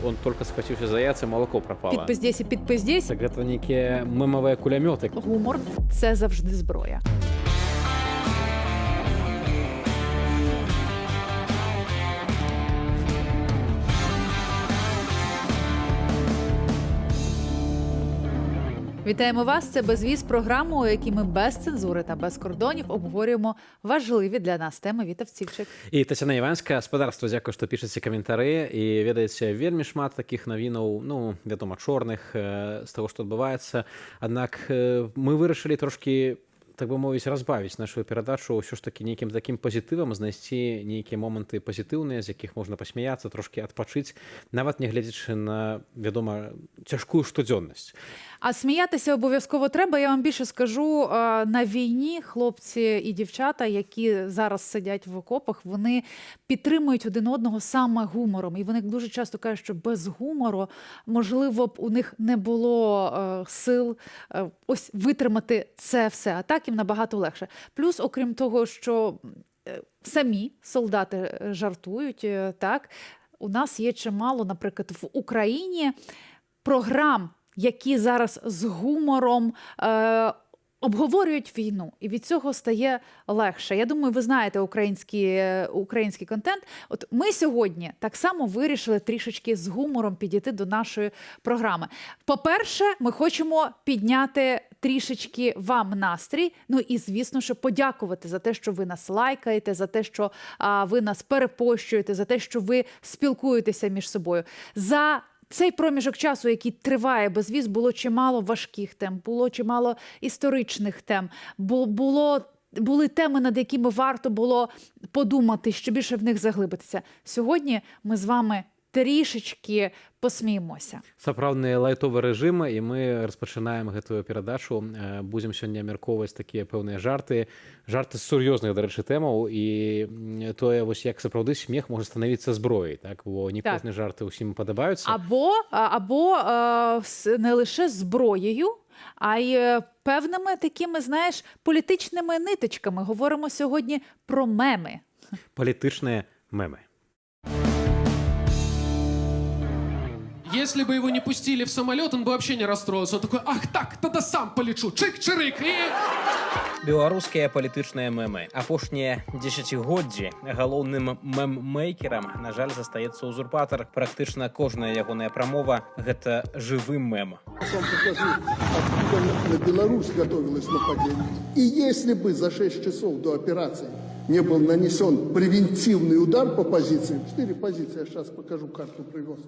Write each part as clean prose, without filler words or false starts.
он только схватился за яйца, молоко пропало. Підпиздєсь і підпиздєсь. Так это некие мемовые кулеметы. Гумор – це завжди зброя. Вітаємо вас! Це «Безвіз» – програма, у якій ми без цензури та без кордонів обговорюємо важливі для нас теми. Віта Вцівчик. І Тетяна Іванська, господарство, дякую, што пішаце каментары. І ведаеце, вельмі шмат такіх навінаў, ну, вядома, чорных, з таго, што адбываецца. Аднак мы вырашылі трошкі, так бы мовіць, разбавіць нашу перадачу ўсё ж такі нейкім такім пазітывам, знайсці нейкія моманты пазітыўныя, з якіх можна пасмяяцца, трошкі адпачыць, нават не гледзячы на, вядома, цяжкую штодзённасць. А сміятися обов'язково треба. Я вам більше скажу, на війні хлопці і дівчата, які зараз сидять в окопах, вони підтримують один одного саме гумором. І вони дуже часто кажуть, що без гумору, можливо, б у них не було сил ось витримати це все. А так їм набагато легше. Плюс, окрім того, що самі солдати жартують, так, у нас є чимало, наприклад, в Україні програм, які зараз з гумором обговорюють війну. І від цього стає легше. Я думаю, ви знаєте український контент. От ми сьогодні так само вирішили трішечки з гумором підійти до нашої програми. По-перше, ми хочемо підняти трішечки вам настрій. Ну і, звісно, що подякувати за те, що ви нас лайкаєте, за те, що ви нас перепощуєте, за те, що ви спілкуєтеся між собою. За цей проміжок часу, який триває «Безвіз», було чимало важких тем, було чимало історичних тем, були теми, над якими варто було подумати, що більше в них заглибитися. Сьогодні ми з вами трішечки посміємося. Сапраўдныя лайтовы рэжымы, і мы распачынаем гэтую перадачу. Будзем сёння абмяркоўваць такія пэўныя жарты з сур'ёзных, дарэчы, тэмаў, і тое, вось як сапраўды смех можа становіцца зброяй, так? Бо не кожны жарты ўсім падабаюцца. Або не лише зброєю, а й певними такими, знаєш, політичними ниточками. Говоримо сьогодні про меми. Політичні меми. Если бы его не пустили в самолет, он бы вообще не расстроился. Он такой: ах так, тогда сам полечу. Чик-чирик. И... Беларускія палітычныя мемы. Апошнія дзесяцігоддзі галоўным мем-мейкерам, на жаль, застаецца узурпатар. Практычна кожная ягоная прамова – гэта жывы мем. Сам покажу, откуда на Беларусь готовилось нападение. И если бы за 6 часов до операции не был нанесен превентивный удар по позициям, 4 позиции, я сейчас покажу, карту привез,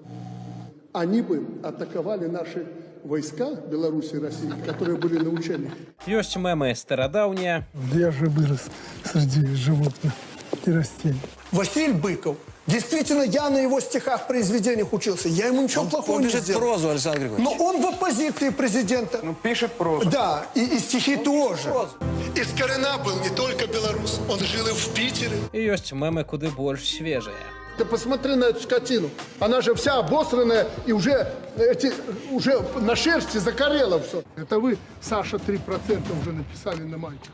они бы атаковали наши войска Беларуси и России, которые были на учениях. Ёсць мемы старадаўнія. Я же вырос среди животных и растений. Василий Быков. Действительно, я на его стихах, произведениях учился. Я ему ничего плохого не сделал. Он пишет прозу, Александр Григорьевич. Но он в оппозиции президента. Ну, пишет прозу. Да, и стихи тоже. Из корена был не только белорус, он жил и в Питере. І ёсць мемы куды больш свежыя. Ты посмотри на эту скотину. Она же вся обосранная и уже на шерсти закорела все. Это вы, Саша, 3% уже написали на мальчика.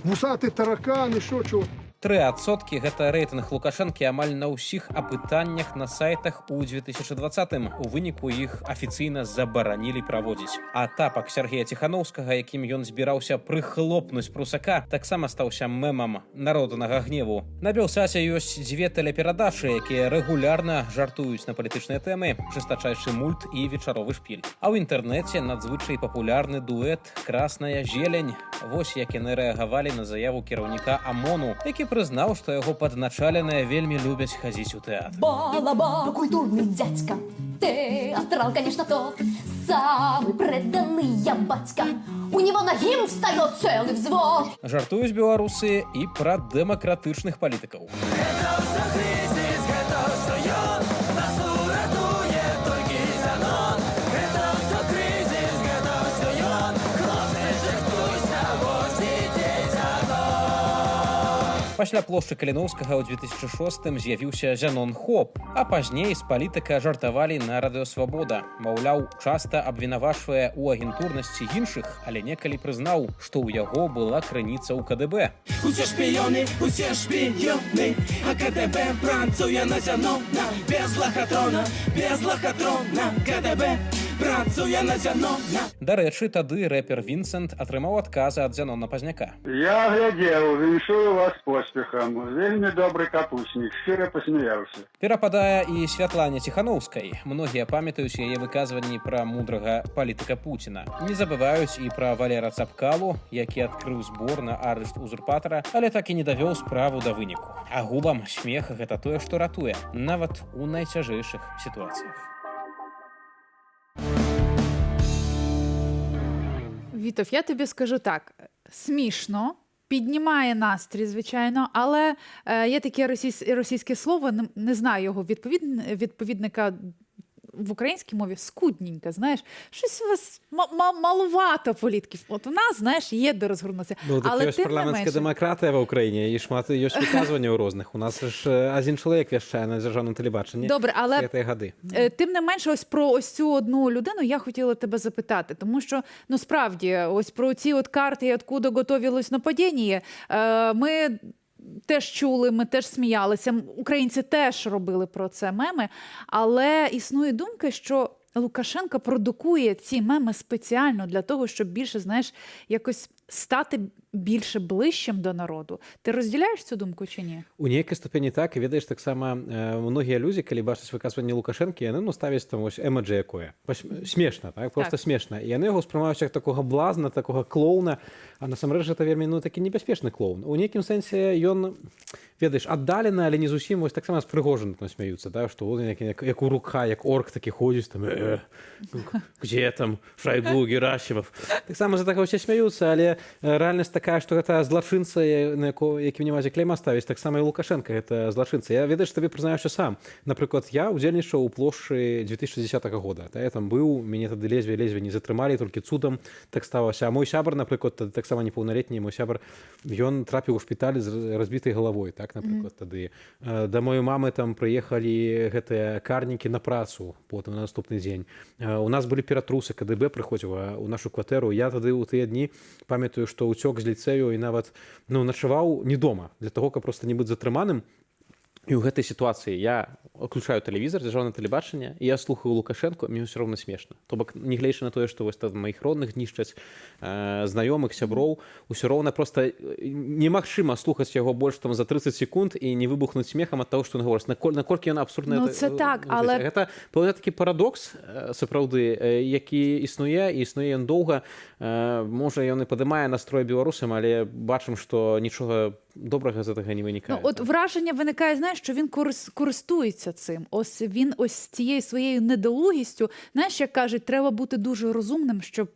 Вусатый таракан, еще чего. 3% – гэта рэйтынг Лукашэнкі амаль на ўсіх апытаннях на сайтах у 2020-м. У выніку іх афіцыйна забаранілі праводзіць. А тапак Сергея Ціханаўскага, якім ён збіраўся прыхлопнуць прусака, таксама стаўся мемам народнага гневу. На Белсаце ёсць 2 тэлеперадачы, якія рэгулярна жартуюць на палітычныя тэмы, жестачайшы мульт і вечаровы шпіль. А ў інтэрнэце надзвычай папулярны дуэт «Красная зелень». Вось як яны рэагавалі на заяву кіраўніка АМОНу, які прызнаў, што яго падначаленыя вельмі любяць хадзіць у тэатр. Балаба, культурный дядька, театрал, конечно, тот, самый преданный я батька. У него на гимн встает целый взвод. Жартуюць беларусы і пра дэмакратычных палітыкаў. Пасля плошчы Каліноўскага ў 2006 з'явіўся Зянон Хоп, а пазней з палітыка жартавалі на радыё Свабода. Маўляў, часта абвінавачвае ў агентурнасці іншых, але некалі прызнаў, што ў яго была крыніца ў КДБ. Усе шпіёны, а КДБ працуе на Зянона. Без лохотрона, КДБ працуе на Зянона. Дарэчы, тады рэпер Вінсент атрымаў адказы ад Зянона Пазняка. Я глядзеў, віншую вас поспехам. Вельмі добры капуснік, шчыра пасмяяўся. Перападае і Святлане Ціханаўскай. Многія памятаюць яе выказванні пра мудрага палітыка Пуціна. Не забываюць і пра Валера Цапкалу, які адкрыў збор на арышт узурпатара, але так і не давёў справу да выніку. А губам смех — гэта тое, што ратуе, нават у найцяжэйшых сітуацыях. Вітов, я тобі скажу так, смішно, піднімає настрій, звичайно, але є таке російське слово, не знаю його відповідника в українській мові, скудненько, знаєш, щось у вас малувато політиків. От у нас, знаєш, є де розгорнутися. Ну, так але ёсць парламентская дэмакратыя ва Ўкраіне, і шмат ёсць выказванняў розных. У нас ж адзін чалавек вяшчае на дзяржаўным тэлебачанні. Добре, але гэтыя гады. Тим не менше, ось про ось цю одну людину я хотіла тебе запитати, тому що, ну, справді, ось про ці от карти, откуда готовилось нападіння, ми теж чули, ми теж сміялися, українці теж робили про це меми, але існує думка, що Лукашенко продукує ці меми спеціально для того, щоб більше, знаєш, якось стати більше ближчим до народу. Ти розділяєш цю думку чи ні? У нейкай ступені так, і ведаеш, таксама многія людзі, калі бачаць выказванне Лукашэнкі, яны ставяць там вось эмаджи якое. Смешна, так? Просто смешна. І яны яго ўспрымаюць як такога блазна, такога клоуна, а насамрэч гэта вельмі, ну, такі небяспечны клоун. У нейкім сэнсе ён, ведаеш, аддалена, але не зусім, вось таксама з Прыгожыным там смяюцца, да? Што он як у рука, як орк такі ходзіць там, где там Шойгу, Герасимов. Таксама за такого ўсе смяюцца, але рэальнасць такая, што гэта злачынца, на якім не мазе клейма ставіць, таксама і Лукашенко гэта злачынца. Я, ведаеш, табе прызнаюся сам. Напрыклад, я ўдзельнічаў у плошчы 2010 года. Я там быў, мяне тады лезве не затрымалі, толькі цудам так сталася. А мой сябар, напрыклад, тады таксама непаўналетні, мой сябар, ён трапіў у шпіталь з разбітай галавой, так, напрыклад, тады. Да маёй мамы там прыехалі гэтыя карнікі на працу потым на наступны дзень. У нас былі ператрусы, КДБ прыходзіла ў нашу кватэру. Я тады ў тыя дні памятаю, што ўцёк з ліцэю і нават, ну, начаваў не дома, для таго, каб проста не быць затрыманым. І ў гэтай сітуацыі я уключаю тэлевізор, дзяржаўнае тэлебачанне, і я слухаю Лукашэнку, мне ўсё роўна смешна. То бок, нягледзячы на тое, што вось там маіх родных знішчаць, знаёмых, сяброў, усё роўна проста немагчыма слухаць яго больш там за 30 секунд і не выбухнуць смехам ад таго, што ён гаворыць. Наколькі ён абсурдна... Ну, це так, але... Гэта пэўна такі парадокс, сапраўды, які існуе, і існуе ён доўга. Можа, ён і падымае настрой беларусам, але бачым, што нічога добрага з гэтага не вынікае. Ну, от враження виникає, знаєш, що він користується цим. Ось він ось цією своєю недолугістю, знаєш, як кажуть, треба бути дуже розумним, щоб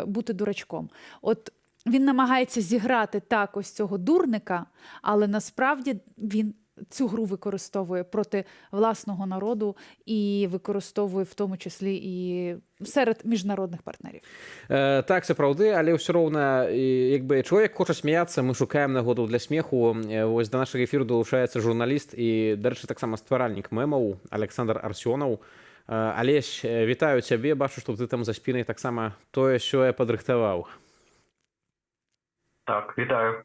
бути дурачком. От він намагається зіграти так ось цього дурника, але насправді він цю гру використовує проти власного народу і використовує в тому числі і серед міжнародних партнерів. Так, сапраўды, але ўсё роўна, якби чалавек хоча смяяцца, мы шукаем нагоду для смеху. Вось да нашага эфіру далучаецца журналіст і, дарэчы, таксама стваральнік мемаў Александр Арсёнаў. Алесь, вітаю цябе, бачу, што ты там за спінай таксама тое-сёе падрыхтаваў. Так, вітаю.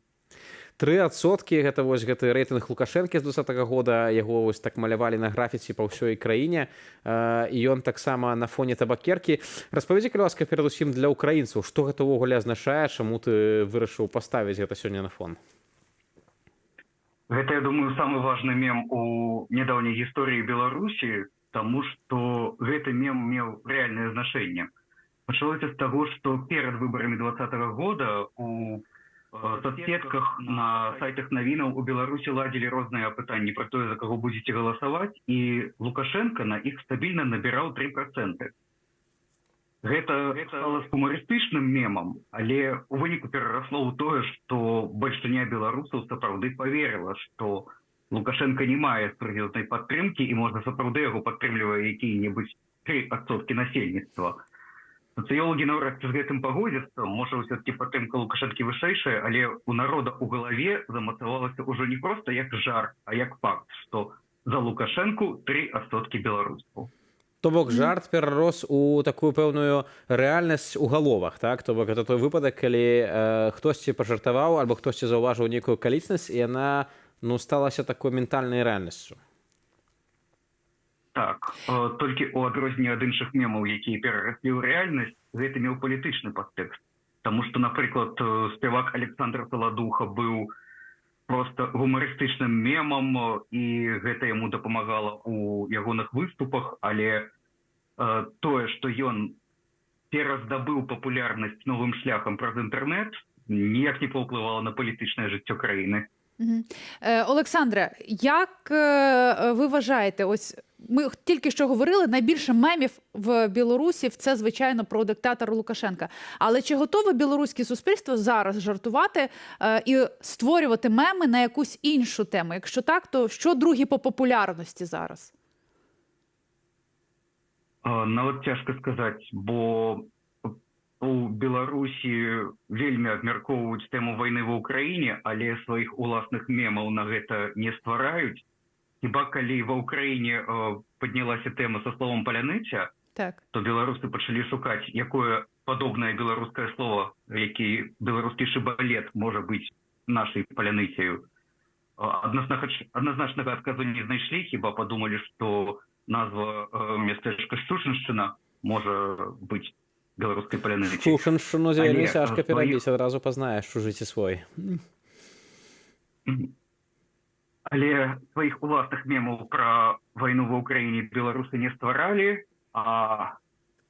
3%, гэта вось гэты рэйтынг Лукашэнкі з 2020 года, яго вось так малявалі на графіці па ўсёй краіне, і ён таксама на фоне табакеркі. Распавядзі, калі ласка, перадусім для украінцаў, што гэта ўвогуле азначае, чаму ты вырашыў паставіць гэта сёння на фон? Гэта, я думаю, самы важны мем у нядаўняй гісторыі Беларусі, таму што гэты мем меў рэальнае значэнне. Пачалося з таго, што перад выбарамі 2020 года у соцсетках, на сайтах навінаў у Беларусі ладзілі розныя апытанні пра тое, за каго будзеце галасаваць, і Лукашенко на іх стабільна набіраў 3%. Гэта стала гумарыстычным мемам, але у выніку перарасло ў тое, што бальшыня беларусаў сапраўды паверыла, што Лукашенко не мае сур'ёзнай падтрымкі і, можна, сапраўды яго падтрымлівае якія-небудзь 3% насельніцтва. Сацыёлагі наўрад ці з гэтым пагодзяцца, можа, ўсё-такі падтрымка Лукашэнкі вышэйшая, але ў народа ў галаве замацавалася ўжо не проста як жарт, а як факт, што за Лукашэнку 3% беларусаў. То бок жарт перарос у такую пэўную рэальнасць у галовах, так? То бок гэта той выпадак, калі хтосьці пажартаваў альбо хтосьці заўважыў нейкую акалічнасць, і яна сталася такой ментальнай рэальнасцю. Так, толькі ў адрозненне ад іншых мемаў, якія перараслі ў рэальнасць, гэта меў палітычны падтэкст. Таму што, напрыклад, спявак Александр Саладуха быў проста гумарыстычным мемам, і гэта яму дапамагала ў ягоных выступах, але тое, што ён пераздабыў папулярнасць новым шляхам праз інтэрнэт, ніяк не паўплывала на палітычнае жыццё краіны. Олександре, як ви вважаєте, ось ми тільки що говорили, найбільше мемів в Білорусі це, звичайно, про диктатора Лукашенка. Але чи готове білоруське суспільство зараз жартувати і створювати меми на якусь іншу тему? Якщо так, то що другі по популярності зараз? Нават цяжка сказаць, бо у Беларусі вельмі абмяркоўваюць тэму вайны ва ўкраіне, але сваіх уласных мемаў на гэта не ствараюць. Хіба калі ва ўкраіне паднялася тэма са словом паляныця, так, то беларусы пачалі шукаць, якое падобнае беларускае слово, які беларускі шыбалет можа быць нашай паляныцею. Адназначнага адказу не знайшлі, хіба падумалі, што назва мястэчка Шчушыншчына можа быць беларускай паляныцай. Шчушыншчыну вельмі цяжка перабіць, адразу пазнаеш чужыці свой. Але сваіх уласных мемаў пра вайну ва ўкраіне беларусы не стваралі, а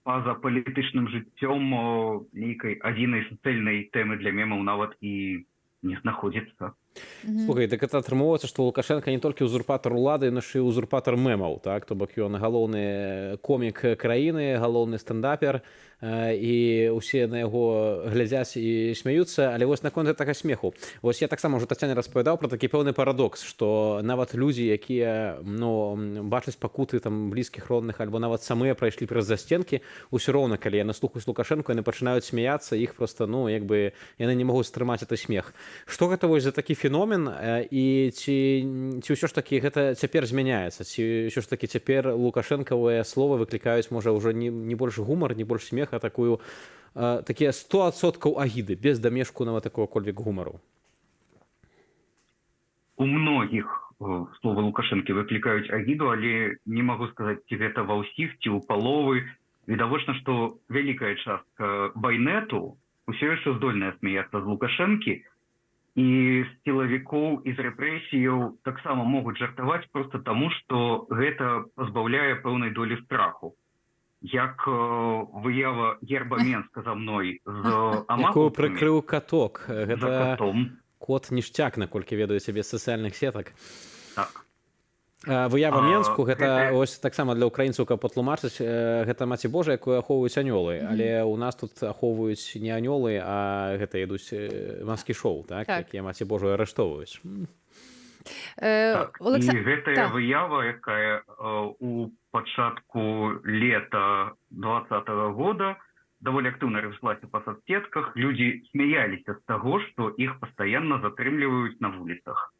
па-за палітычным жыццём нейкай адзінай суцэльнай тэмы для мемаў нават і не знаходзіцца. Слухай, так это атрымоўваецца, што Лукашенко не толькі узурпатар улады, но і узурпатар мемаў, так? То бок ён галоўны комік краіны, галоўны стендапер, і ўсе на яго глядзяць і смяюцца, але вось наконт гэтага смеху. Вось я таксама ўжо Тацяне распавядаў пра такі пэўны парадокс, што нават людзі, якія бачаць пакуты там блізкіх родных альбо нават самыя прайшлі праз засценкі, усё роўна, калі яны слухаюць Лукашенко, яны пачынаюць смяяцца, іх проста, як бы яны не могуць стрымаць гэты смех. Што гэта вось за такі феномен, і ці ўсё ж такі гэта цяпер змяняецца, ці ўсё ж такі цяпер лукашэнкавыя словы выклікаюць можа ўжо не больш гумар, не больш смех, а такія 100% агіды без дамешку нават такого-кольвек гумару? У многіх словы Лукашэнкі выклікаюць агіду, але не магу сказаць, ці гэта ва ўсіх, ці ў паловы. Відавочна, што вялікая частка байнету ўсё яшчэ здольная смяяцца з Лукашэнкі, і з сілавікоў і з рэпрэсіяў таксама могуць жартаваць проста таму, што гэта пазбаўляе пэўнай долі страху. Як выява герба Менска за мной з аматаркамі. Якую прыкрыў каток. Гэта кот ніштяк, наколькі ведаеце, без сацыяльных сетак. Так. Выява Менску, гэта ось таксама для ўкраінцаў, каб патлумачыць, гэта маці Божа, якую ахоўваюць анёлы. Але ў нас тут ахоўваюць не анёлы, а гэта ідуць маскі шоу, так? Якія маці Божу арыштоўваюць. І гэтая выява, якая у пачатку лета 2020 года даволі актыўна разышлася па соцсетках, людзі смяяліся з таго, што іх пастаянна затрымліваюць на вуліцах.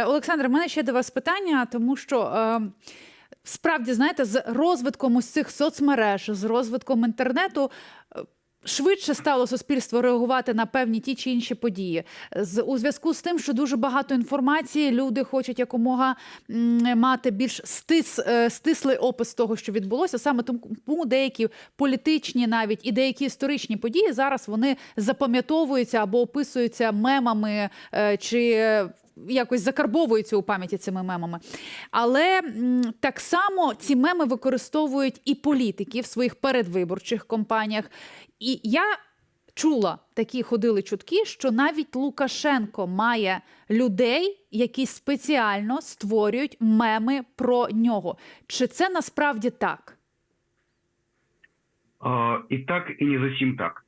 Олександр, у мене ще до вас питання, тому що справді, знаєте, з розвитком ось цих соцмереж, з розвитком інтернету швидше стало суспільство реагувати на певні ті чи інші події. У зв'язку з тим, що дуже багато інформації, люди хочуть якомога мати більш стислий опис того, що відбулося. Саме тому деякі політичні навіть і деякі історичні події зараз вони запам'ятовуються або описуються мемами чи якось закарбовуються у пам'яті цими мемами. Але так само ці меми використовують і політики в своїх передвиборчих кампаніях. І я чула, такі ходили чутки, що навіть Лукашенко має людей, які спеціально створюють меми про нього. Чи це насправді так? І так, і не зусім так.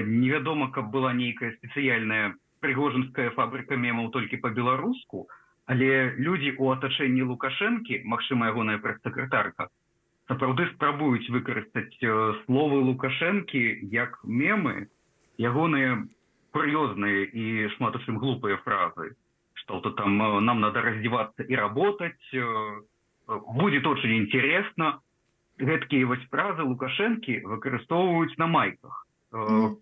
Невядома, каб была нейкая спецыяльная прыгожинская фабрика мемаў толькі па-беларуску, але людзі ў атачэнні Лукашэнкі, магчыма, ягоная прэс-сакратарка, сапраўды спрабуюць выкарыстаць словы Лукашэнкі як мемы, ягоныя кур'ёзныя і шмат у чым глупыя фразы, что то там нам надо раздеваться и работать, будет очень интересно. Гэткія вось фразы Лукашэнкі выкарыстоўваюць на майках,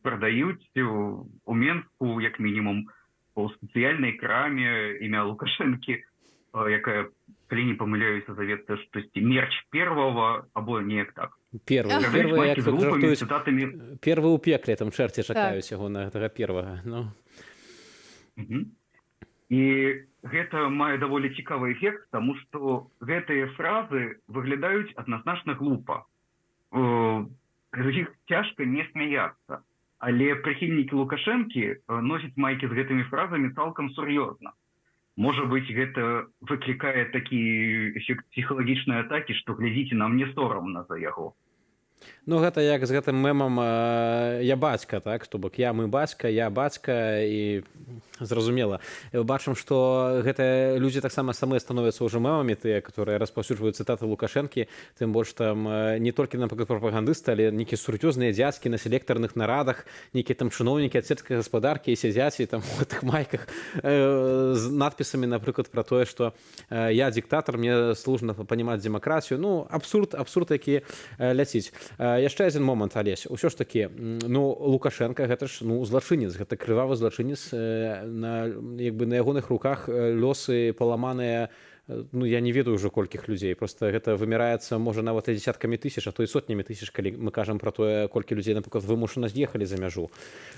прадаюць у Менску як мінімум у спецыяльнай краме імя Лукашэнкі, якая, калі не памыляюся, завецца штосьці мерч первого або неяк так. Первый, Майкі як з глупымі жартуюць, цытатамі. первый у пекле, там чэрці чакаюць яго на гэтага первага. Ну. І гэта мае даволі цікавы эфект, таму што гэтыя фразы выглядаюць адназначна глупа. З іх цяжка не смяяцца. Але прыхільнікі Лукашэнкі носяць майкі з гэтымі фразамі цалкам сур'ёзна. Можа быць, гэта выклікае такі эфект псіхалагічнай атакі, што глядзіце, нам не сорамна за яго. Ну, гэта як з гэтым мемам «Я бацька», так? То бок я, мы бацька, я бацька, і зразумела. Бачым, што гэтыя людзі таксама самыя становяцца ўжо мемамі, тыя, которые распаўсюджваюць цытаты Лукашэнкі, тым больш там не толькі, напрыклад, прапагандысты, але нейкія сур'ёзныя дзядзькі на селектарных нарадах, нейкія там чыноўнікі ад сельскай гаспадаркі і сядзяць і там у гэтых майках з надпісамі, напрыклад, пра тое, што я диктатор, мне служна панимаць дэмакратію. Ну, абсурд, які ляціць. Яшчэ адзін момант, Алесь, усё ж такі, ну, Лукашенко гэта ж, ну, злачынец, гэта крывавы злачынец, на ягоных руках лёсы паламаныя, ну, я не ведаю ўжо колькіх людзей, просто гэта вымяраецца, можа, нават і дзесяткамі тысяч, а то і сотнямі тысяч, калі мы кажам пра тое, колькі людзей, напрыклад, вымушана з'ехалі за мяжу.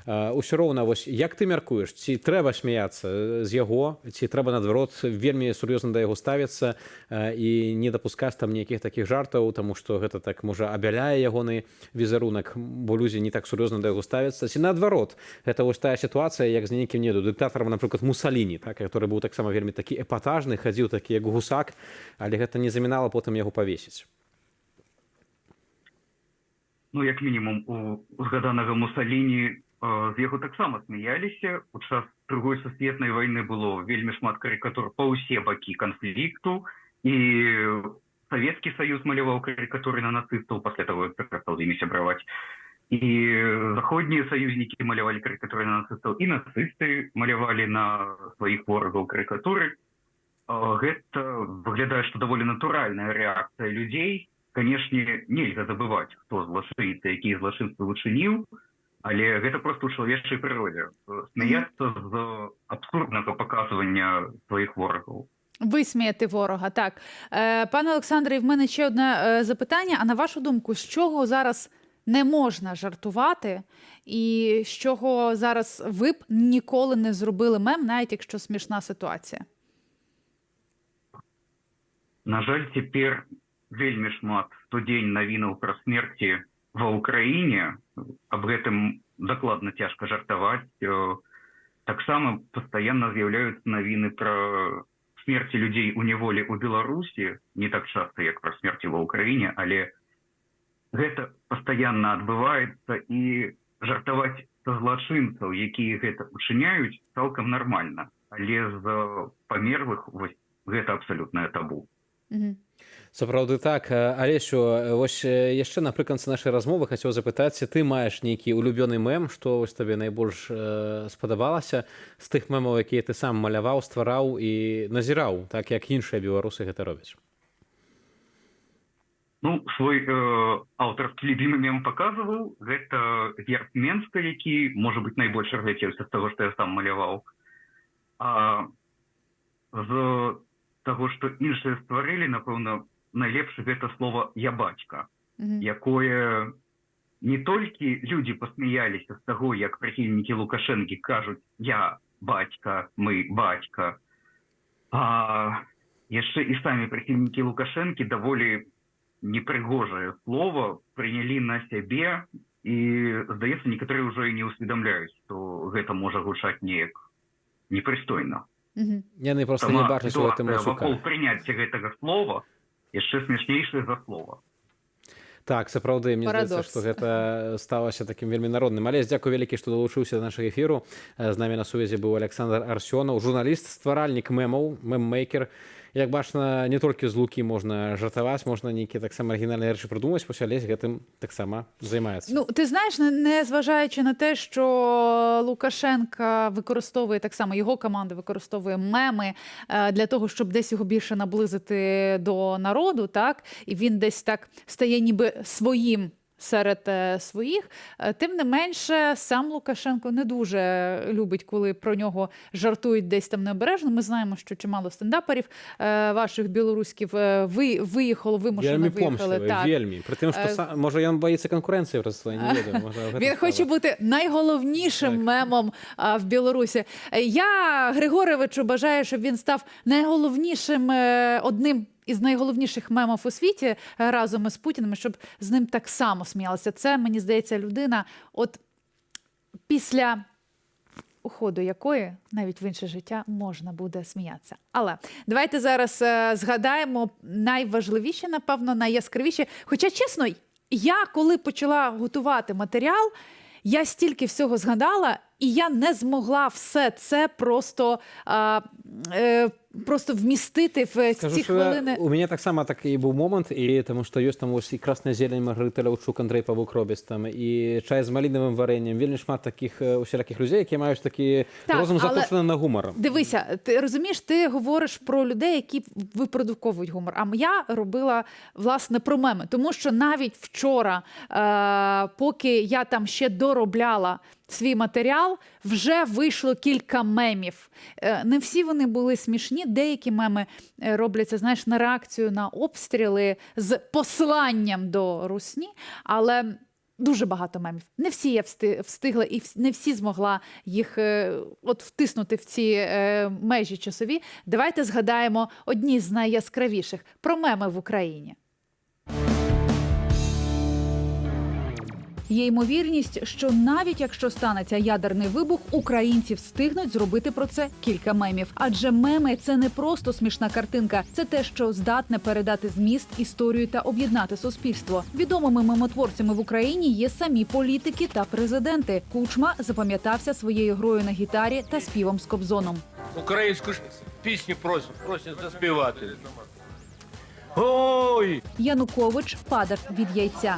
Усё роўна, вось, як ты мяркуеш, ці трэба смяяцца з яго, ці трэба, наадварот, вельмі сур'ёзна да яго ставіцца і не дапускаць там нейкіх такіх жартаў, таму што гэта так, можа, абяляе ягоны візерунак, бо людзі не так сур'ёзна да яго ставяцца, ці наадварот, гэта вось тая сітуацыя, як з нейкім, не ведаю, дыктатарам, напрыклад, Мусаліні, так, які быў таксама вельмі такі эпатажны, хадзіў такі як гусак, але гэта не замінала потым яго павесіць. Ну, як мінімум, у згаданага Мусаліні з яго таксама смяяліся. У час Другой сусветнай вайны было вельмі шмат карыкатур па ўсе бакі канфлікту, і Савецкі Саюз маляваў карыкатуры на нацыстаў пасля таго, як перастаў з імі сябраваць. І заходнія саюзнікі малявалі карыкатуры на нацыстаў, і нацысты малявалі на сваіх ворагаў карыкатуры. Гэта выглядае, што даволі натуральная рэакцыя людзей. Канешне, нельга забываць, хто злачыніца, якія злачынствы учыніў, але гэта проста ў чалавечай прыродзе. Смяяцца з абсурднага паказвання сваіх ворагаў. Висміяти ворога, так. Пане Олександре, в мене ще одне запитання. А на вашу думку, з чого зараз не можна жартувати і з чого зараз ви б ніколи не зробили мем, навіть якщо смішна ситуація? На жаль, цяпер вельмі шмат штодзень навінаў пра смерці ва ўкраіне. Аб гэтым дакладна цяжка жартаваць. Таксама пастаянна з'яўляюцца навіны пра смерці людзей у неволі ў Беларусі, не так часта, як пра смерці ва ўкраіне, але гэта пастаянна адбываецца, і жартаваць са злачынцаў, якія гэта учыняюць, цалкам нармальна. Але з памерлых вось гэта абсалютнае табу. Сапраўды так. Алесю, вось яшчэ напрыканцы нашай размовы хацеў запытаць, ты маеш нейкі улюбёны мем, што вось табе найбольш спадабалася з тых мемаў, якія ты сам маляваў, ствараў і назіраў, так як іншыя беларусы гэта робяць? Ну, свой аўтарскі любімы мем паказваў. Гэта герб Менска, які, можа быць, найбольш разляцеўся з таго, што я сам маляваў. А з таго, што іншыя стварылі, напэўна, найлепш гэта слова «я бацька», якое не толькі людзі пасмяяліся з таго, як прыхільнікі Лукашэнкі кажуць «я бацька», «мы бацька», а яшчэ і самі прыхільнікі Лукашэнкі даволі непрыгожае слова прынялі на сябе, і, здаецца, некаторыя ўжо і не ўсведамляюць, што гэта можа гучаць неяк непрыстойна. Яны проста не бачаць у гэтым мацука. Вакол прыняцця гэтага слова яшчэ смешнейшае за слова. Так, сапраўды, мне здаецца, што гэта сталася такім вельмі народным. Алесь, дзякуй вялікі, што далучыўся да нашага эфіру. З намі на сувязі быў Александр Арсёнаў, журналіст, стваральнік мемаў, меммейкер, як бачна, не толькі з лукі можна жартаваць, можна нейкія таксама арыгінальныя рэчы прыдумаць, вось Алесь гэтым таксама займаецца. Ну, ти знаєш, не зважаючи на те, що Лукашенка використовує так само, його команда використовує меми для того, щоб десь його більше наблизити до народу, так? І він десь так стає ніби своїм серед своїх. Тим не менше, сам Лукашенко не дуже любить, коли про нього жартують десь там необережно. Ми знаємо, що чимало стендаперів ваших білоруських виїхало, вимушено Вельмі виїхали. помстливий, вельмі. При тим, що може він боїться конкуренції, просто я не ведаю. Він хоче бути найголовнішим мемом в Білорусі. Я Григоровичу бажаю, щоб він став найголовнішим, одним із найголовніших мемів у світі разом із Путіним, щоб з ним так само сміялися. Це, мені здається, людина, от після уходу якої навіть в інше життя можна буде сміятися. Але давайте зараз згадаємо найважливіші, напевно, найяскравіші. Хоча, чесно, я коли почала готувати матеріал, я стільки всього згадала, і я не змогла все це просто вмістити в ці хвилини. У мене так само такий був момент, і тому що є там ось і красна зелень Маргарита Ляўчук, Андрей Павук-Робіс, там, і чай з малиновим варенням, вельми шмат таких усіляких людей, які мають такі розум заточений на гумор. Дивися, ти розумієш, ти говориш про людей, які випродуковують гумор, а я робила, власне, про меми. Тому що навіть вчора, поки я там ще доробляла свій матеріал, вже вийшло кілька мемів. Не всі вони були смішні, деякі меми робляться, знаєш, на реакцію на обстріли з посланням до русні, але дуже багато мемів. Не всі я встигла і не всі змогла їх от втиснути в ці межі часові. Давайте згадаємо одні з найяскравіших про меми в Україні. Є ймовірність, що навіть якщо станеться ядерний вибух, українці встигнуть зробити про це кілька мемів. Адже меми – це не просто смішна картинка. Це те, що здатне передати зміст, історію та об'єднати суспільство. Відомими мемотворцями в Україні є самі політики та президенти. Кучма запам'ятався своєю грою на гітарі та співом з Кобзоном. Українську ж пісню просять заспівати. Ой! Янукович падав від яйця.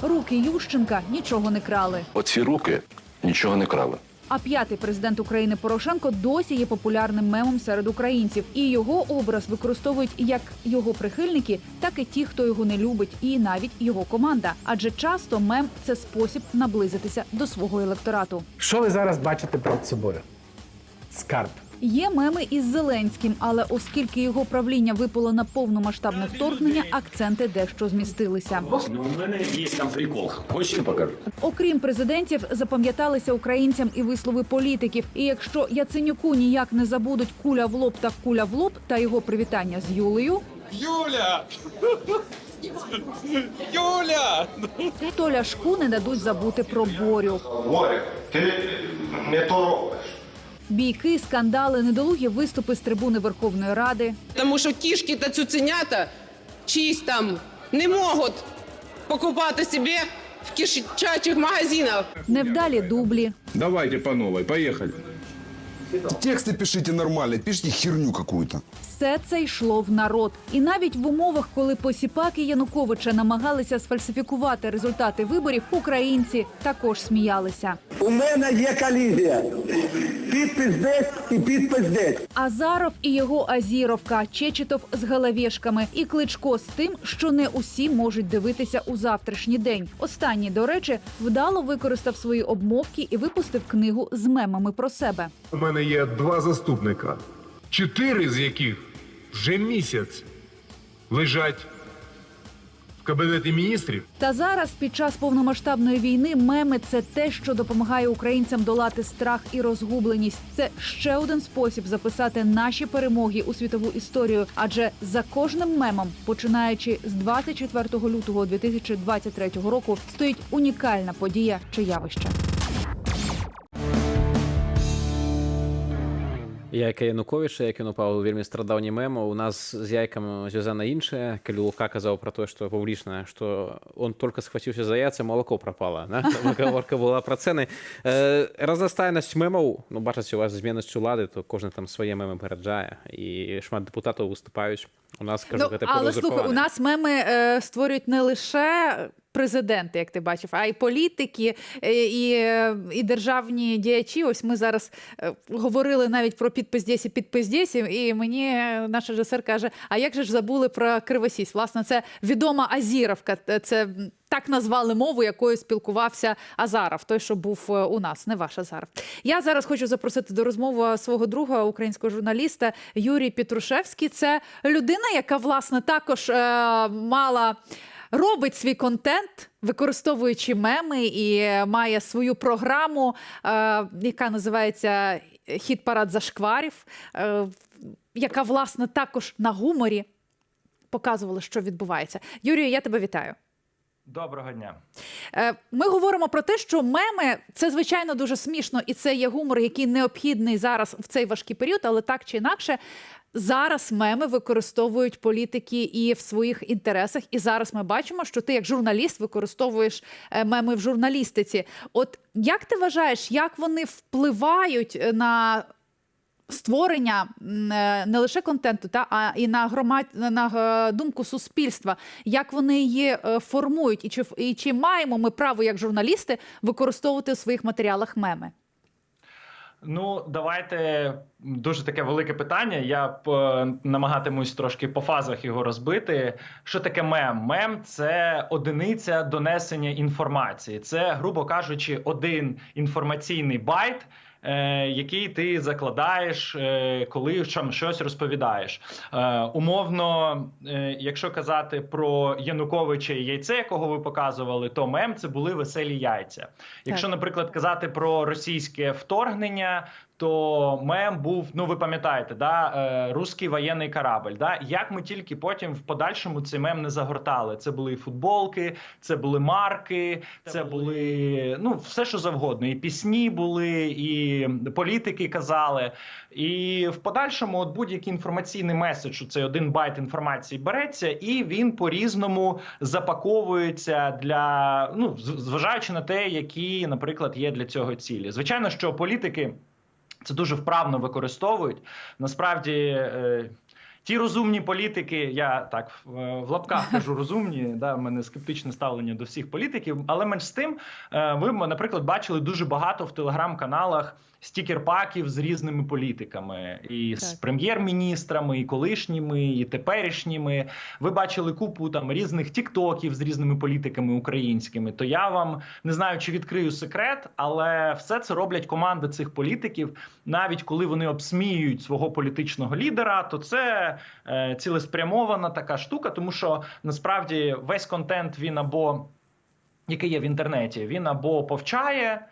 Руки Ющенка нічого не крали. Оці руки нічого не крали. А п'ятий президент України Порошенко досі є популярним мемом серед українців. І його образ використовують як його прихильники, так і ті, хто його не любить, і навіть його команда. Адже часто мем – це спосіб наблизитися до свого електорату. Що ви зараз бачите перед собою? Скарб. Є меми із Зеленським, але оскільки його правління випало на повномасштабне вторгнення, акценти дещо змістилися. У мене є там прикол. Хочете покажу? Окрім президентів, запам'яталися українцям і вислови політиків. І якщо Яценюку ніяк не забудуть куля в лоб та куля в лоб та його привітання з Юлею, Юля! Юля! то Ляшку не дадуть забути про Борю. Боря, ти не то робиш. Бійки, скандали, недолугі виступи з трибуни Верховної Ради. Тому що кішки та цуценята чиїсь там не можуть покупати собі в кишачих магазинах. Невдалі дублі. Давайте по новой, поехали. Тексти пишіть нормально, пишіть херню какую-то. Все це йшло в народ. І навіть в умовах, коли посіпаки Януковича намагалися сфальсифікувати результати виборів, українці також сміялися. У мене є колізія. Підпис десь і підпис десь. Азаров і його Азіровка, Чечетов з головешками і Кличко з тим, що не усі можуть дивитися у завтрашній день. Останній, до речі, вдало використав свої обмовки і випустив книгу з мемами про себе. У мене є 2 заступника, 4 з яких вже місяць лежать в кабінеті міністрів. Та зараз, під час повномасштабної війни, меми – це те, що допомагає українцям долати страх і розгубленість. Це ще один спосіб записати наші перемоги у світову історію. Адже за кожним мемом, починаючи з 24 лютого 2023 року, стоїть унікальна подія чи явище. Яйка Януковича, як він упав, вельмі страдаўні мем. У нас з яйкам звязана іншае, калі Лука казаў пра тое, што публічна, што он только схваціўся за яйца, малако прапала. Гаворка была пра цэны. Разнастайнасць мемаў, ну, бачыце, у вас зменнасць улады, то кожны там свае мемы параджае, і шмат дэпутатаў выступаюць. У нас, кажу, гэта але слухай, у нас меми створюють не лише президенти, як ти бачив, а й політики, і державні діячі. Ось ми зараз говорили навіть про підпис 10, підпис 10, і мені наш режисер каже, а як же ж забули про Кривосість? Власне, це відома Азіровка, це так назвали мову, якою спілкувався Азаров, той, що був у нас, не ваш Азаров. Я зараз хочу запросити до розмови свого друга, українського журналіста Юрій Петрушевський. Це людина, яка, власне, також робить свій контент, використовуючи меми, і має свою програму, яка називається «Хіт-парад зашкварів», яка, власне, також на гуморі показувала, що відбувається. Юрію, я тебе вітаю. Доброго дня. Ми говоримо про те, що меми – це, звичайно, дуже смішно, і це є гумор, який необхідний зараз в цей важкий період, але так чи інакше, зараз меми використовують політики і в своїх інтересах, і зараз ми бачимо, що ти як журналіст використовуєш меми в журналістиці. От як ти вважаєш, як вони впливають на створення не лише контенту, а і на думку суспільства, як вони її формують, і чи маємо ми право як журналісти використовувати у своїх матеріалах меми? Ну, давайте, дуже таке велике питання, я намагатимусь трошки по фазах його розбити. Що таке мем? Мем – це одиниця донесення інформації, це, грубо кажучи, один інформаційний байт, який ти закладаєш, коли щось розповідаєш. Умовно, якщо казати про Януковича і яйце, якого ви показували, то мем – це були веселі яйця. Якщо, наприклад, казати про російське вторгнення, то мем був, ну ви пам'ятаєте, да, «Русський воєнний корабль». Да? Як ми тільки потім в подальшому цей мем не загортали. Це були і футболки, це були марки, це були, ну, все що завгодно. І пісні були, і політики казали. І в подальшому от будь-який інформаційний меседж, цей один байт інформації береться, і він по-різному запаковується для, ну, зважаючи на те, які, наприклад, є для цього цілі. Звичайно, що політики це дуже вправно використовують. Насправді, ті розумні політики, я так в лапках кажу розумні, да, в мене скептичне ставлення до всіх політиків, але менш з тим, ви, наприклад, бачили дуже багато в телеграм-каналах стікер-паків з різними політиками. І з прем'єр-міністрами, і колишніми, і теперішніми. Ви бачили купу там різних тіктоків з різними політиками українськими. То я вам, не знаю, чи відкрию секрет, але все це роблять команди цих політиків. Навіть коли вони обсміюють свого політичного лідера, то це цілеспрямована така штука, тому що насправді весь контент, він або, який є в інтернеті, він або повчає,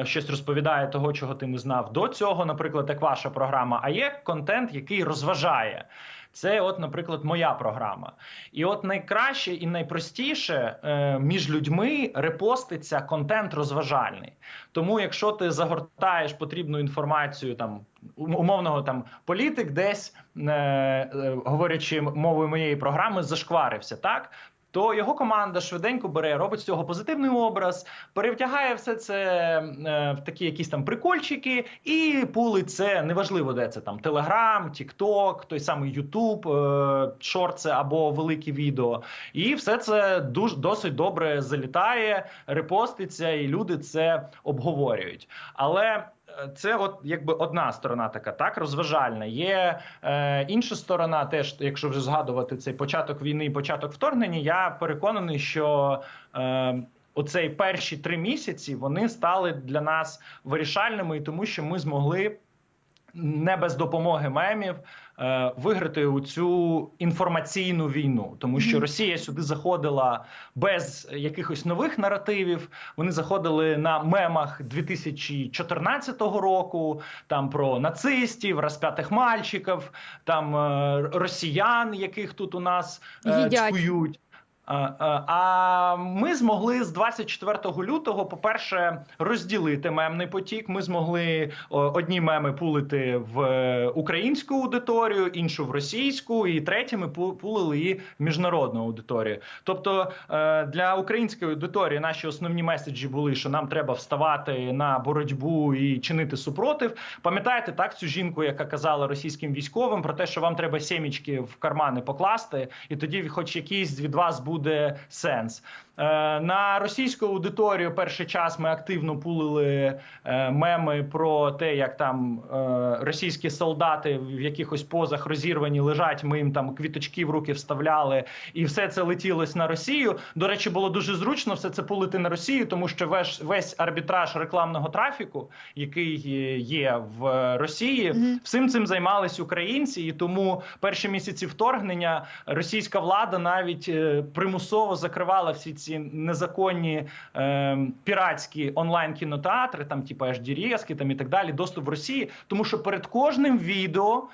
щось розповідає того, чого ти не знав до цього, наприклад, як ваша програма, а є контент, який розважає. Це от, наприклад, моя програма. І от найкраще і найпростіше між людьми репоститься контент розважальний. Тому якщо ти загортаєш потрібну інформацію, там, умовного там політик десь, говорячи мовою моєї програми, зашкварився, так? То його команда швиденько бере, робить з цього позитивний образ, перевтягає все це в такі якісь там прикольчики і пулить це, неважливо де це, там Телеграм, Тікток, той самий Ютуб, шорти або великі відео. І все це досить добре залітає, репоститься, і люди це обговорюють. Але це от якби одна сторона така, так, розважальна. Є інша сторона теж, якщо вже згадувати цей початок війни і початок вторгнення, я переконаний, що оцей перші 3 місяці, вони стали для нас вирішальними, тому що ми змогли не без допомоги мемів виграти у цю інформаційну війну. Тому що Росія сюди заходила без якихось нових наративів. Вони заходили на мемах 2014 року, там про нацистів, розп'ятих мальчиків, там росіян, яких тут у нас цькують. А ми змогли з 24 лютого, по-перше, розділити мемний потік. Ми змогли одні меми пулити в українську аудиторію, іншу в російську, і третє ми пулили її в міжнародну аудиторію. Тобто для української аудиторії наші основні меседжі були, що нам треба вставати на боротьбу і чинити супротив. Пам'ятаєте, так, цю жінку, яка казала російським військовим про те, що вам треба сімечки в кармани покласти, і тоді хоч якийсь від вас буде сенс. На російську аудиторію перший час ми активно пулили меми про те, як там російські солдати в якихось позах розірвані лежать, ми їм там квіточки в руки вставляли, і все це летілось на Росію. До речі, було дуже зручно все це пулити на Росію, тому що весь арбітраж рекламного трафіку, який є в Росії, всім цим займались українці, і тому перші місяці вторгнення російська влада навіть примусово закривала всі ці незаконні піратські онлайн-кінотеатри, там типу HD-резки там і так далі, доступ в Росії, тому що перед кожним відео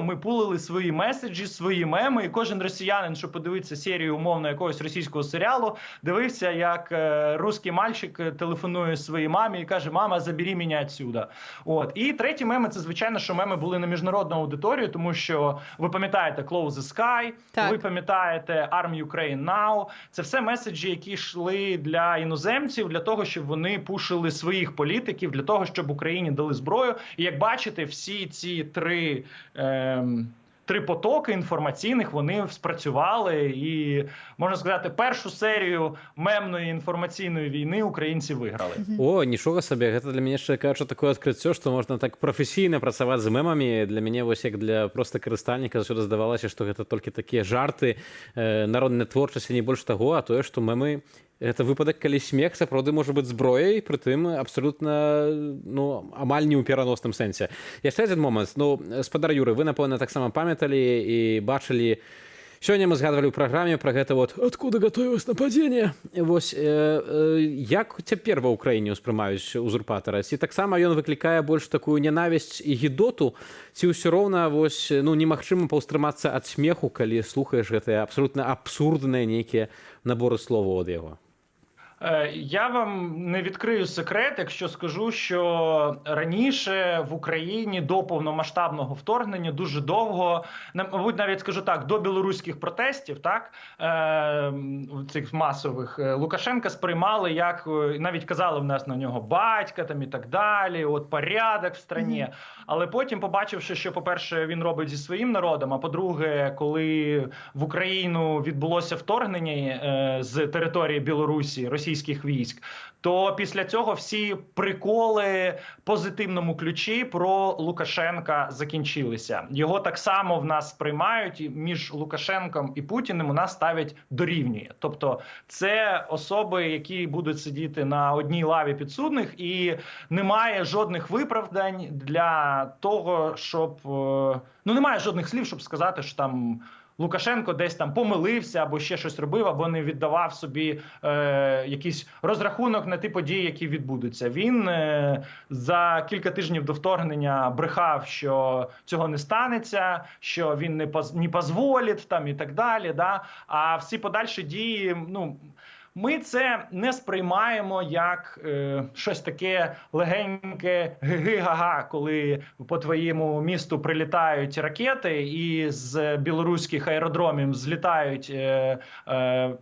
ми пулили свої меседжі, свої меми, і кожен росіянин, що подивиться серію умовно якогось російського серіалу, дивився, як русський мальчик телефонує своїй мамі і каже: "Мама, забери мене отсюда". От. І треті меми, це звичайно, що меми були на міжнародну аудиторію, тому що ви пам'ятаєте Close the Sky, Так. ви пам'ятаєте Arm Ukraine Now, це все меседжі, які йшли для іноземців, для того, щоб вони пушили своїх політиків, для того, щоб Україні дали зброю. І як бачите, всі ці три потоки інформаційних, вони спрацювали, і, можна сказати, першу серію мемної інформаційної війни українці виграли. О, нічого собі, гэта для мяне, кажучи, такое адкрыццё, што можна так прафесійна працаваць з мемамі. Для мяне, вось як для проста карыстальніка, заўсёды здавалася, што гэта толькі такія жарты, народная творчасць, і не больш таго, а тое, што мемы гэта выпадак, калі смех сапраўды можа быць зброяй, прытым абсалютна, ну, амаль не ў пераносным сэнсе. Яшчэ адзін момант. Ну, спадар Юры, вы, напэўна, таксама памяталі і бачылі, сёння мы згадвалі ў праграме пра гэта вот «Откуда готовилось нападение?». Вось, як цяпер ва ўкраіне ўспрымаюць узурпатара? Ці таксама ён выклікае больш такую нянавісць і гідоту? Ці ўсё роўна, вось, ну, немагчыма паўстрымацца ад смеху, калі слухаеш гэтыя абсалютна абсурдныя нейкія наборы словаў ад яго? Я вам не відкрию секрет, якщо скажу, що раніше в Україні до повномасштабного вторгнення дуже довго, мабуть, навіть скажу так, до білоруських протестів, так, цих масових, Лукашенка сприймали як, навіть казали в нас на нього батька там і так далі, от порядок в страні. Але потім, побачивши, що, по-перше, він робить зі своїм народом, а по-друге, коли в Україну відбулося вторгнення з території Білорусі, російських військ, то після цього всі приколи в позитивному ключі про Лукашенка закінчилися. Його так само в нас сприймають, і між Лукашенком і Путіним у нас ставлять дорівнює. Тобто це особи, які будуть сидіти на одній лаві підсудних, і немає жодних виправдань для того, щоб... Ну, немає жодних слів, щоб сказати, що там Лукашенко десь там помилився або ще щось робив, або не віддавав собі якийсь розрахунок на ті події, які відбудуться. Він за кілька тижнів до вторгнення брехав, що цього не станеться, що він не позволить там і так далі. Да? А всі подальші дії, ну, ми це не сприймаємо як щось таке легеньке ги-ги-га-га, коли по твоєму місту прилітають ракети і з білоруських аеродромів злітають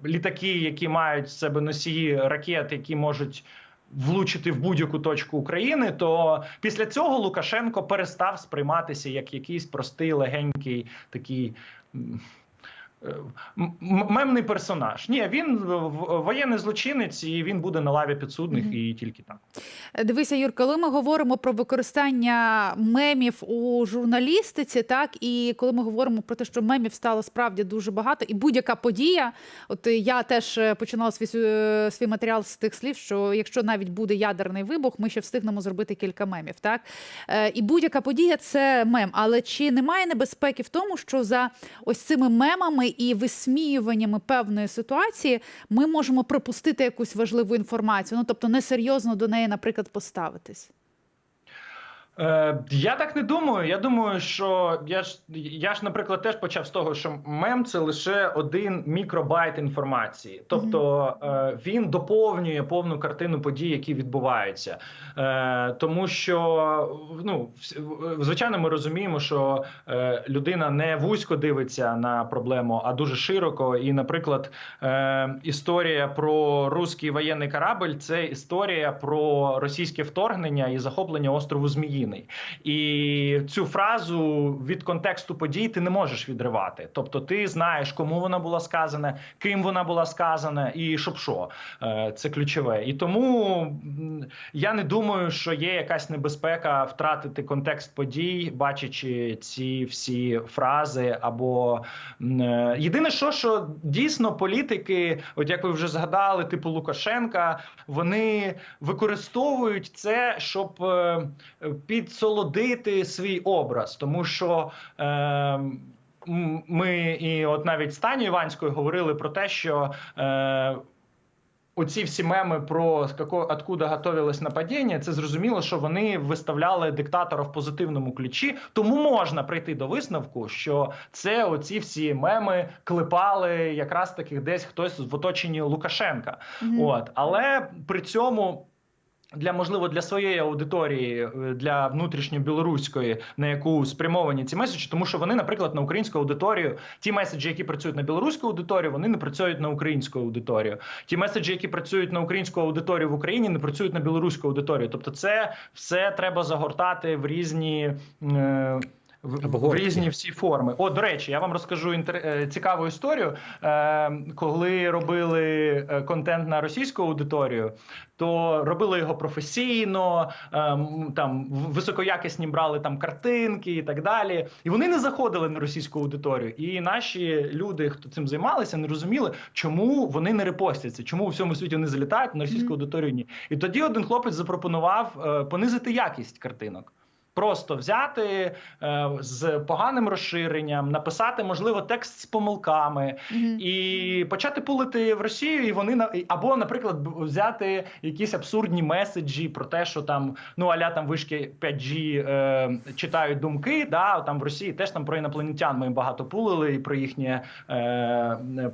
літаки, які мають в себе носії ракет, які можуть влучити в будь-яку точку України, то після цього Лукашенко перестав сприйматися як якийсь простий, легенький такий... мемний персонаж. Ні, він воєнний злочинець, і він буде на лаві підсудних, і тільки так. Дивися, Юр, коли ми говоримо про використання мемів у журналістиці, так, і коли ми говоримо про те, що мемів стало справді дуже багато, і будь-яка подія, от я теж починала свій матеріал з тих слів, що якщо навіть буде ядерний вибух, ми ще встигнемо зробити кілька мемів, так? І будь-яка подія – це мем. Але чи немає небезпеки в тому, що за ось цими мемами і висміюваннями певної ситуації ми можемо пропустити якусь важливу інформацію, ну, тобто несерйозно до неї, наприклад, поставитись? Я так не думаю. Я думаю, що я ж, наприклад, теж почав з того, що мем – це лише один мікробайт інформації. Тобто він доповнює повну картину подій, які відбуваються. Тому що, ну, звичайно, ми розуміємо, що людина не вузько дивиться на проблему, а дуже широко. І, наприклад, історія про руський воєнний корабль – це історія про російське вторгнення і захоплення острову Зміїний. І цю фразу від контексту подій ти не можеш відривати. Тобто ти знаєш, кому вона була сказана, ким вона була сказана і щоб що. Це ключове. І тому я не думаю, що є якась небезпека втратити контекст подій, бачачи ці всі фрази. Або єдине, що дійсно політики, от як ви вже згадали, типу Лукашенка, вони використовують це, щоб підсолодити свій образ. Тому що ми і от навіть з Танею Іванською говорили про те, що оці всі меми про «откуда готовилось нападіння», це зрозуміло, що вони виставляли диктатора в позитивному ключі, тому можна прийти до висновку, що це оці всі меми клепали якраз таки десь хтось в оточенні Лукашенка. От. Але при цьому можливо, для своєї аудиторії, для внутрішньобілоруської, на яку спрямовані ці меседжі, тому що вони, наприклад, на українську аудиторію, ті меседжі, які працюють на білоруську аудиторію, вони не працюють на українську аудиторію. Ті меседжі, які працюють на українську аудиторію в Україні, не працюють на білоруську аудиторію. Тобто це все треба загортати в різні... В різні всі форми. О, до речі, я вам розкажу цікаву історію. Коли робили контент на російську аудиторію, то робили його професійно, там високоякісні брали там картинки і так далі. І вони не заходили на російську аудиторію. І наші люди, хто цим займалися, не розуміли, чому вони не репостяться, чому у всьому світі вони залітають, на російську аудиторію ні. І тоді один хлопець запропонував понизити якість картинок. Просто взяти з поганим розширенням, написати, можливо, текст з помилками і почати пулити в Росію, і вони або, наприклад, взяти якісь абсурдні меседжі про те, що там, ну, а-ля там вишки 5G читають думки, да, там в Росії теж там про інопланетян ми багато пулили, і про їхнє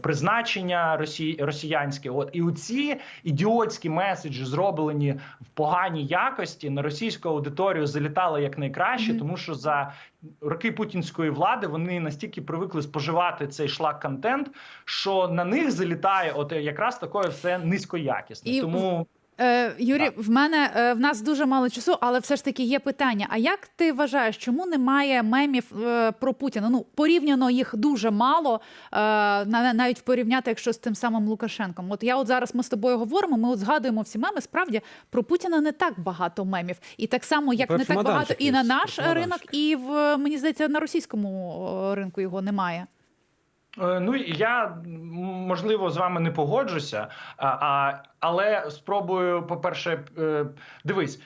призначення росіянське. От. І оці ідіотські меседжі, зроблені в поганій якості, на російську аудиторію залітали як найкраще, тому що за роки путінської влади вони настільки привикли споживати цей шлак-контент, що на них залітає от якраз таке все низькоякісне. Тому... Юрій, в нас дуже мало часу, але все ж таки є питання. А як ти вважаєш, чому немає мемів про Путіна? Ну, порівняно їх дуже мало, навіть порівняти, якщо з тим самим Лукашенком. От зараз ми з тобою говоримо, ми згадуємо всі меми, справді, про Путіна не так багато мемів. І так само, як не так багато і на наш ринок, і, мені здається, на російському ринку його немає. Ну, я, можливо, з вами не погоджуся, але спробую, по-перше, дивись,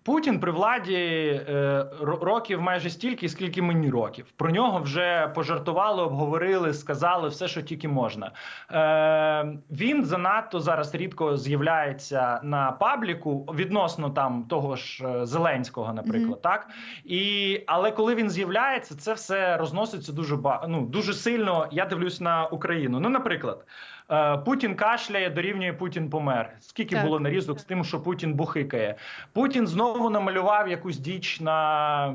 Путін при владі років майже стільки, скільки мені років. Про нього вже пожартували, обговорили, сказали все, що тільки можна. Він занадто зараз рідко з'являється на пабліку, відносно там того ж Зеленського, наприклад, так? Але коли він з'являється, це все розноситься дуже сильно, я дивлюсь на Україну. Ну, наприклад, Путін кашляє, дорівнює Путін помер. Скільки було нарізок з тим, що Путін бухикає. Путін знову намалював якусь діч на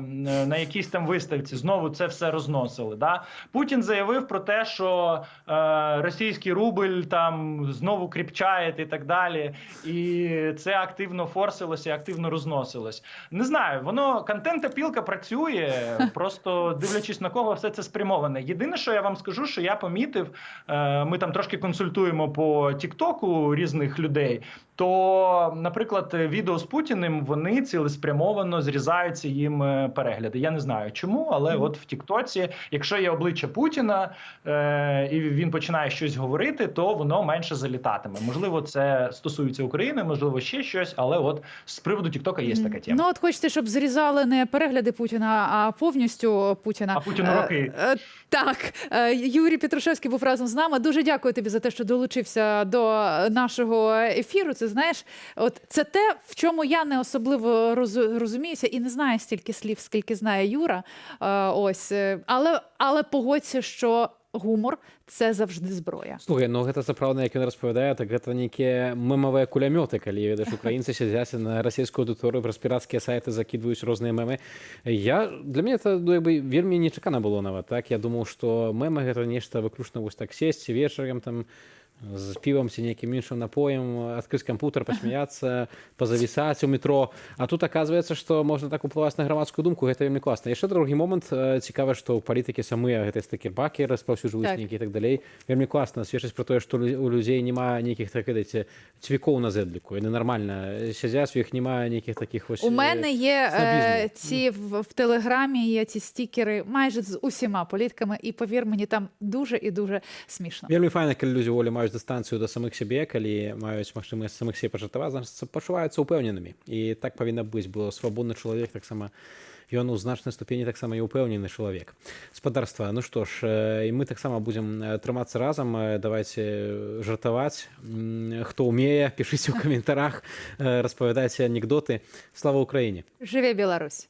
якійсь там виставці. Знову це все розносили. Да? Путін заявив про те, що російський рубль там знову кріпчає і так далі. І це активно форсилося, активно розносилось. Не знаю, контент-опілка працює, просто дивлячись на кого все це спрямоване. Єдине, що я вам скажу, що я помітив, ми там трошки консультуємо по Тік-Току різних людей, то, наприклад, відео з Путіним, вони цілеспрямовано зрізаються їм перегляди. Я не знаю чому, але от в Тік-Тоці, якщо є обличчя Путіна і він починає щось говорити, то воно менше залітатиме. Можливо, це стосується України, можливо, ще щось, але от з приводу Тік-Тока є така тема. Ну, от хочете, щоб зрізали не перегляди Путіна, а повністю Путіна. А Путіну роки. Так. Юрій Петрушевський був разом з нами. Дуже дякую тобі за те, що долучився до нашого ефіру. Це Це, знаєш, от це те, в чому я не особливо розуміюся і не знаю стільки слів, скільки знає Юра. Але погодься, що гумор – це завжди зброя. Слухай, ну гэта сапраўдна, як ён распавядае, так гэта нейкія мемавыя кулямёты, калі ведаеш, украінцы сядзяць на расійскую аўдыторыю, праз пірацкія сайты закідваюць розныя мемы. Для мяне это вельмі нечакана было нават, так? Я думаў, што мемы гэта нешта выключна вось так сесці вечарам там з півам ці нейкім іншым напоем, адкрыць кампутер, пасмяяцца, пазавісаць у метро. А тут аказваецца, што можна так уплываць на грамадскую думку, гэта вельмі класна. Яшчэ другі момант, цікава, што ў палітыкі самыя гэтыя стыкербакі распаўсюджваюць нейкія і так далей. Вельмі класна сведчыць пра тое, што у людзей няма нейкіх так ведаеце цвікоў на зэдліку. Яны нармальна сядзяць, у іх няма нейкіх такіх вось у мене є ці в Телеграмі є ці стікери майже з усіма політиками, і повір мені, там дуже і дуже смішно. Вельмі файна, калі людзі волі маюць дыстанцыю да самых сябе, калі маюць магчымасць самых сябе пажартаваць, значыць, пачуваюцца ўпэўненымі. І так павінна быць, бо свабодны чалавек таксама ён у значнай ступені таксама і ўпэўнены чалавек. Спадарства, ну што ж, і мы таксама будзем трымацца разам, давайце жартаваць. Хто ўмее, пішыце ў каментарах, распавядайце анекдоты. Слава Украіне! Жыве Беларусь!